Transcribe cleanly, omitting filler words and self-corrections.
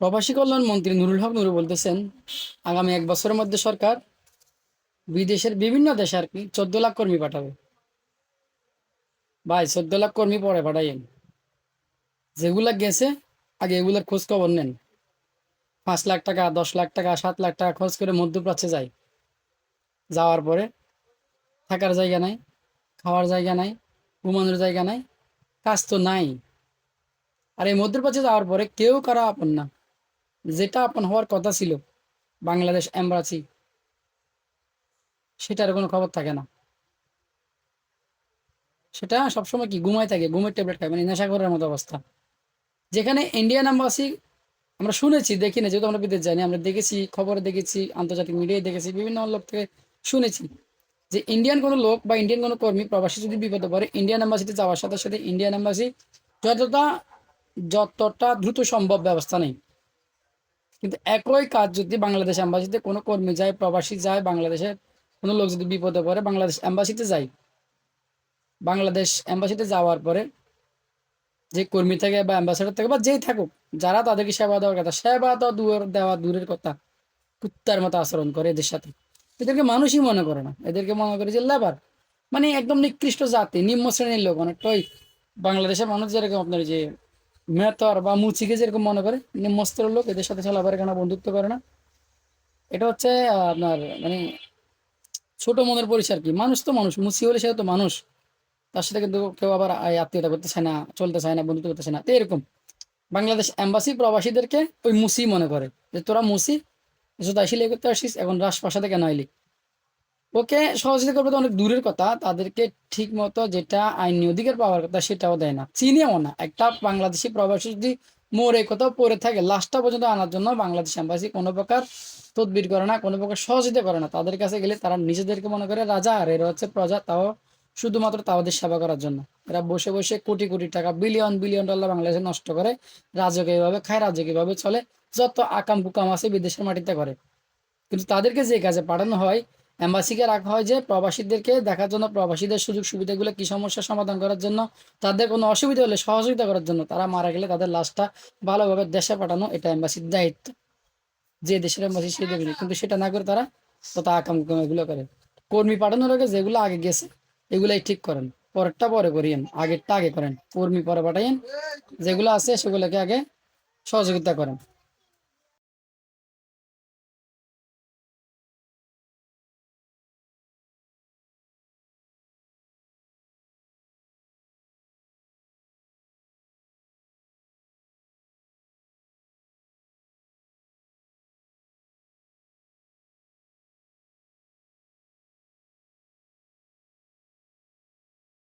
প্রবাসী কল্যাণ মন্ত্রী নুরুল হক নুরু বলতেছেন, আগামী 1 বছরের মধ্যে সরকার বিদেশের বিভিন্ন দেশে আর কি 14 লাখ কর্মী পাঠাবে। ভাই, 14 লাখ কর্মী পরে পাঠাইয়েন। যেগুলা গেছে আগে এগুলার খোঁজ খবর নেন। 5 লাখ টাকা, 10 লাখ টাকা, 7 লাখ টাকা খরচ করে মধ্যপ্রাচ্যে যায়। যাওয়ার পরে থাকার জায়গা নাই, খাওয়ার জায়গা নাই, ঘুমানোর জায়গা নাই, কাজ তো নাই। আর এই মধ্যপ্রাচ্যে যাওয়ার পরে কেউ কারো আপন না। যেটা আপন হওয়ার কথা ছিল, বাংলাদেশ এম্বাসি, সেটার কোনো খবর থাকে না। সেটা সবসময় কি ঘুমায় থাকে, ঘুমের ট্যাবলেট খায়, মানে নেশা করার মতো অবস্থা। যেখানে ইন্ডিয়ান এম্বাসি আমরা শুনেছি, দেখি না, যেহেতু আমরা বিদেশ যাইনি, আমরা দেখেছি, খবরে দেখেছি, আন্তর্জাতিক মিডিয়ায় দেখেছি, বিভিন্ন লোক থেকে শুনেছি যে ইন্ডিয়ান কোনো লোক বা ইন্ডিয়ান কোনো কর্মী প্রবাসী যদি বিপদে পড়ে, ইন্ডিয়ান এম্বাসিতে যাওয়ার সাথে সাথে ইন্ডিয়ান এম্বাসি যতটা যতটা দ্রুত সম্ভব ব্যবস্থা নেই। কিন্তু একই কাজ যদি বাংলাদেশ এম্বাসিতে কোনো কর্মী যায়, প্রবাসী যায়, বাংলাদেশের কোনো লোক যদি বিপদে পড়ে বাংলাদেশ এম্বাসিতে যায়, বাংলাদেশ এম্বাসিতে যাওয়ার পরে যে কর্মী থাকে বা অ্যাম্বাসেডর থাকে বা যেই থাকুক, যারা তাদেরকে সেবা দেওয়ার কথা, সেবা দেওয়া দূরের কথা, কুত্তার মতো আচরণ করে এদের সাথে। এদেরকে মানুষই মনে করে না, এদেরকে মনে করে যে লেবার, মানে একদম নিকৃষ্ট জাতি, নিম্ন শ্রেণীর লোক অনেকটাই। বাংলাদেশের মানুষ যেরকম আপনার যে মেতর বা মুচিকে যেরকম মনে করে নিম্ন স্তরের লোক, এদের সাথে চলাফেরা কেন, বন্ধুত্ব করে না। এটা হচ্ছে আপনার মানে ছোট মনের পরিচয় আর কি। মানুষ তো মানুষ, মুচি হলে সে তো মানুষ, তার সাথে কিন্তু কেউ আবার আত্মীয়তা করতে চায় না, চলতে চায় না, বন্ধুত্ব করতে চায় না। তো এরকম বাংলাদেশ এম্বাসি প্রবাসীদেরকে ওই মুসি মনে করে, যে তোরা মুসি, শুধু আসলে করতে আসিস, এখন রাজপ্রাসাদে কেন আইলি। ওকে সহযোগিতা করবে তো অনেক দূরের কথা, তাদেরকে ঠিক মতো যেটা আইনি অধিকার পাওয়ার কথা সেটাও দেয় না, চিনেও না। একটা বাংলাদেশি প্রবাসী যদি মোড়ে কোথাও পড়ে থাকে, লাশটা পর্যন্ত আনার জন্য বাংলাদেশ এম্বাসি কোনো প্রকার তদবির করে না, কোনো প্রকার সহযোগিতা করে না। তাদের কাছে গেলে তারা নিজেদেরকে মনে করে রাজা, আর এরা হচ্ছে প্রজা, তাও শুধুমাত্র তাদের সেবা করার জন্য। এরা বসে বসে কোটি কোটি টাকা, বিলিয়ন বিলিয়ন ডলার বাংলাদেশে নষ্ট করে, রাজকীয়ভাবে খায়, রাজকীয়ভাবে চলে, যত আকাম কুকাম আছে বিদেশের মাটিতে করে। কিন্তু তাদেরকে যে কাজে পাঠানো হয়, এম্বাসিকে রাখা হয় যে প্রবাসীদেরকে দেখার জন্য, প্রবাসীদের সুযোগ সুবিধাগুলো কি, সমস্যার সমাধান করার জন্য, তাদের কোনো অসুবিধা হলে সহযোগিতা করার জন্য, তারা মারা গেলে তাদের লাশটা ভালোভাবে দেশে পাঠানো, এটা এম্বাসির দায়িত্ব। যে দেশের এম্বাসি সে দেবে, কিন্তু সেটা না করে তারা তত আকাম কুকাম এগুলো করে। কর্মী পাঠানোর আগে যেগুলো আগে গেছে এগুলাই ঠিক করেন, পরেরটা পরে করিয়েন, আগেরটা আগে করেন, কর্মী পরে পাঠাইয়েন, যেগুলো আছে সেগুলোকে আগে সহযোগিতা করেন।